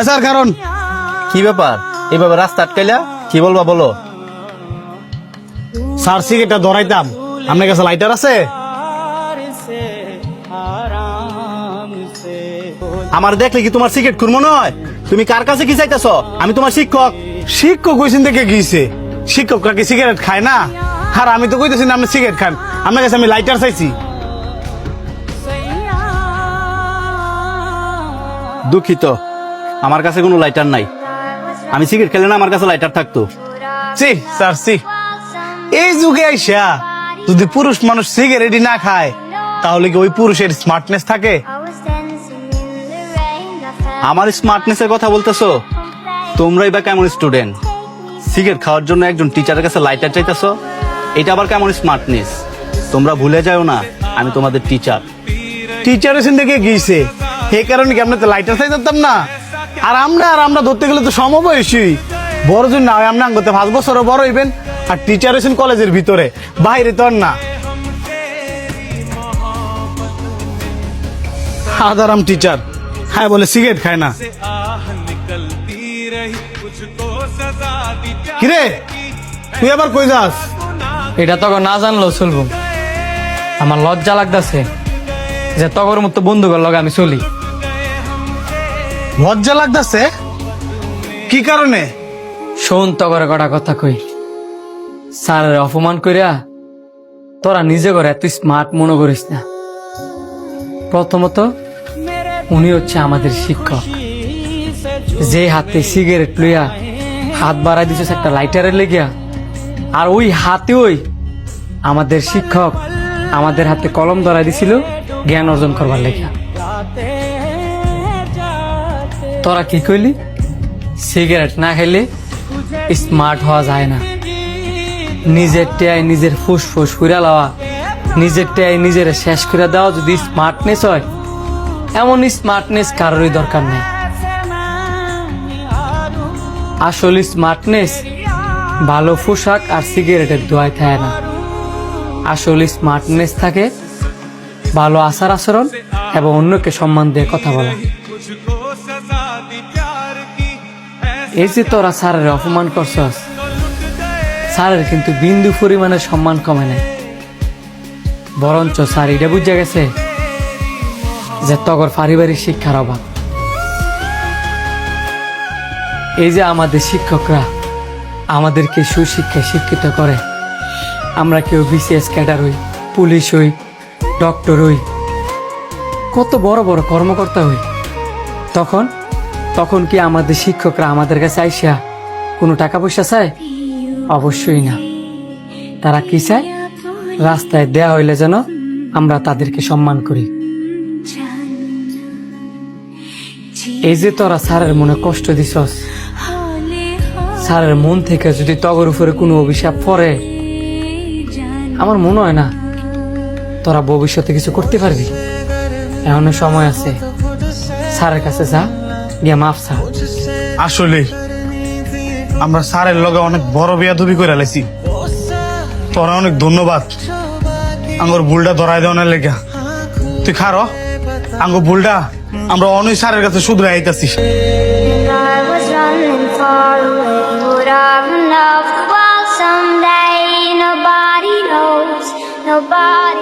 Sir কারণ কি ব্যাপার এইভাবে রাস্তা আটকাইলা? কি বলবা বলো। স্যার সিগারেটটা ধরাইতাম, আপনার কাছে লাইটার আছে? আমার দেখলে কি তোমার সিগারেট খুর মনে হয়? তুমি কার কাছে কি চাইতেছ? আমি তোমার শিক্ষক। শিক্ষক ওইখান থেকে গিয়েছে, শিক্ষকরা কি সিগারেট খায় না? আর আমি তো কইতেছি না আপনি সিগারেট খান, আপনার কাছে আমি লাইটার চাইছি। দুঃখিত, আমার কাছে কোনো লাইটার নাই। আমি সিগারেট খেলে না আমার কাছে লাইটার থাকতো। সি স্যার সি, এই যুগে আইসা যদি পুরুষ মানুষ সিগারেটই না খায় তাহলে কি ওই পুরুষের স্মার্টনেস থাকে? আমার স্মার্টনেসের কথা বলতেছো? তোমরাই বা কেমন স্টুডেন্ট? সিগারেট খাওয়ার জন্য একজন টিচারের কাছে লাইটার চাইতেছো? এটা আবার কেমন স্মার্টনেস? তোমরা ভুলে যাও না আমি তোমাদের টিচার। টিচার এসে থেকে গিয়েছে, এই কারণে কি আমরা তো লাইটার চাইতাম না? আর আমরা ধরতে গেলে তো সমবয়সী, বড় জন না হয় আমরা আঙ্গতে 5 বছরও বড় হইবেন। আর টিচার এসেন কলেজের ভিতরে, বাইরে তো আর না। হাজারাম টিচার, হ্যাঁ বলে সিগারেট খায় না। কিরে তুই আবার কই যাস? এটা তখন না জানলেও চলবো। আমার লজ্জা লাগতেছে যে তগর মতো বন্ধুদের লগে আমি চলি। লজ্জা লাগতেছে? কি কারণে? শোন তগরে কটা কথা কই। স্যারের অপমান কইরা তোরা নিজে করে তুই স্মার্ট মনে করিস না। প্রথমত উনি হচ্ছে আমাদের শিক্ষক, যে হাতে সিগারেট লইয়া হাত বাড়াই দিছিস একটা লাইটারের লেগিয়া। আর ওই হাতে ওই আমাদের শিক্ষক আমাদের হাতে কলম ধরাই দিছিল জ্ঞান অর্জন করবার লেগিয়া। তোরা কি কইলি? সিগারেট না খেলে স্মার্ট হওয়া যায় না। নিজের টেয়ায় নিজের ফুসফুস করে লওয়া, নিজের টেয়ায় নিজের শেষ করে দেওয়া যদি স্মার্টনেস হয়, এমন স্মার্টনেস কারোরই দরকার নেই। আসলে স্মার্টনেস ভালো পোশাক আর সিগারেটের দোয়ায় থাকে না। আসলে স্মার্টনেস থাকে ভালো আচার আচরণ এবং অন্যকে সম্মান দিয়ে কথা বলা। এই যে তোরা স্যারের অপমান করছস, স্যারের কিন্তু বিন্দু পরিমাণে সম্মান কমে নাই। বরঞ্চ স্যার এটা বুঝে গেছে যে তগর পারিবারিক শিক্ষার অভাব। এই যে আমাদের শিক্ষকরা আমাদেরকে সুশিক্ষায় শিক্ষিত করে, আমরা কেউ বিসিএস ক্যাডার হই, পুলিশ হই, ডক্টর হই, কত বড় বড় কর্মকর্তা হই, তখন কি আমাদের শিক্ষকরা আমাদের কাছে আইসা কোনো টাকা পয়সা চায়? অবশ্যই না। তারা কি চায়? রাস্তায় দেয়া হইলে যেন আমরা তাদেরকে সম্মান করি। এই যে তোরা স্যারের মনে কষ্ট দিছস, স্যারের মন থেকে যদি তগর উপরে কোনো অভিশাপ পড়ে, আমার মনে হয় না তোরা ভবিষ্যতে কিছু করতে পারবি। এখনো সময় আছে, স্যারের কাছে যা, গিয়া মাফ চা। আসলে আমরা স্যারের লগে অনেক বড় বেয়াদবি করে লাইছি, তোরা অনেক ধন্যবাদ আঙ্গর ভুলটা ধরাই দেওয়ার লেগা। তুই খারো আঙ্গ ভুলটা আমরা অনেক স্যারের কাছে শুধরে আইতাছি। I was running far away. Would I run off the wall someday? Nobody knows. Nobody